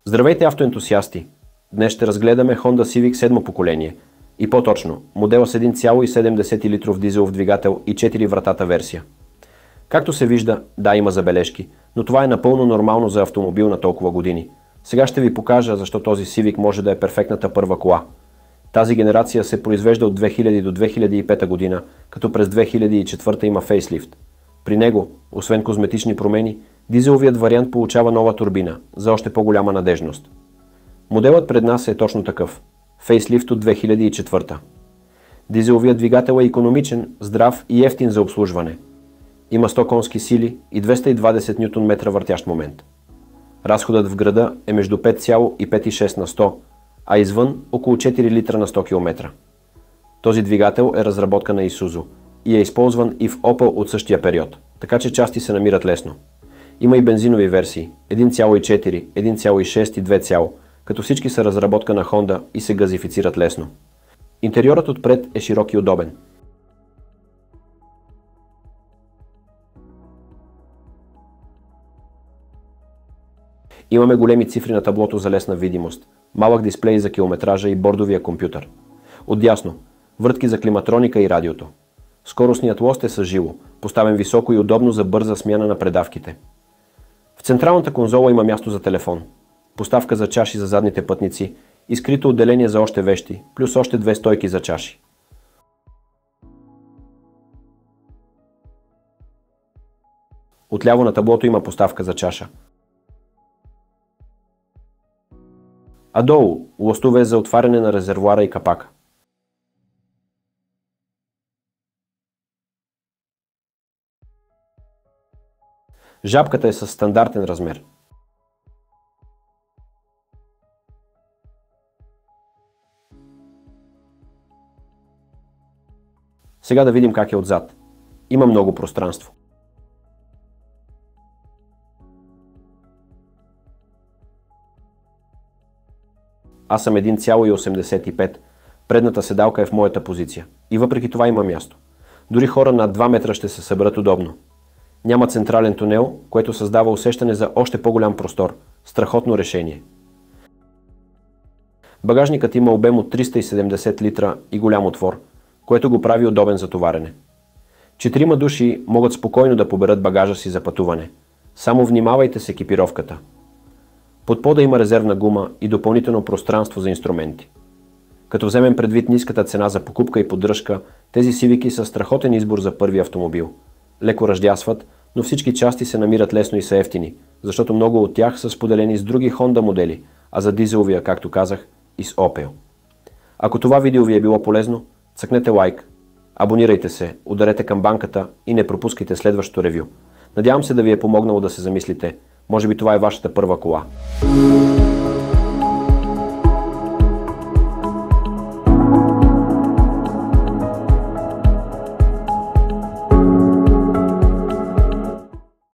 Здравейте, автоентусиасти! Днес ще разгледаме Honda Civic 7 поколение и по-точно модела с 1,7 литров дизелов двигател и 4 вратата версия. Както се вижда, да, има забележки, но това е напълно нормално за автомобил на толкова години. Сега ще ви покажа защо този Civic може да е перфектната първа кола. Тази генерация се произвежда от 2000 до 2005 година, като през 2004 има фейслифт. При него, освен козметични промени, дизеловият вариант получава нова турбина за още по-голяма надежност. Моделът пред нас е точно такъв. Фейслифт от 2004. Дизеловият двигател е икономичен, здрав и евтин за обслужване. Има 100 конски сили и 220 Нм въртящ момент. Разходът в града е между 5,5 и 6 на 100, а извън около 4 литра на 100 км. Този двигател е разработка на Isuzu и е използван и в Opel от същия период, така че части се намират лесно. Има и бензинови версии 1,4, 1,6 и 2, като всички са разработка на Honda и се газифицират лесно. Интериорът отпред е широк и удобен. Имаме големи цифри на таблото за лесна видимост, малък дисплей за километража и бордовия компютър. Отдясно – въртки за климатроника и радиото. Скоростният лост е с жило, поставен високо и удобно за бърза смяна на предавките. В централната конзола има място за телефон, поставка за чаши за задните пътници и скрито отделение за още вещи, плюс още 2 стойки за чаши. Отляво на таблото има поставка за чаша. А долу – лостове за отваряне на резервоара и капака. Жабката е със стандартен размер. Сега да видим как е отзад. Има много пространство. Аз съм 1,85. Предната седалка е в моята позиция. И въпреки това има място. Дори хора над 2 метра ще се съберат удобно. Няма централен тунел, което създава усещане за още по-голям простор. Страхотно решение. Багажникът има обем от 370 литра и голям отвор, което го прави удобен за товарене. 4 души могат спокойно да поберат багажа си за пътуване. Само внимавайте с екипировката. Под пода има резервна гума и допълнително пространство за инструменти. Като вземем предвид ниската цена за покупка и поддръжка, тези Civic са страхотен избор за първи автомобил. Леко ръждясват, но всички части се намират лесно и са ефтини, защото много от тях са споделени с други Honda модели, а за дизеловия, както казах, и с Opel. Ако това видео ви е било полезно, цъкнете лайк, абонирайте се, ударете камбанката и не пропускайте следващото ревю. Надявам се да ви е помогнало да се замислите. Може би това е вашата първа кола.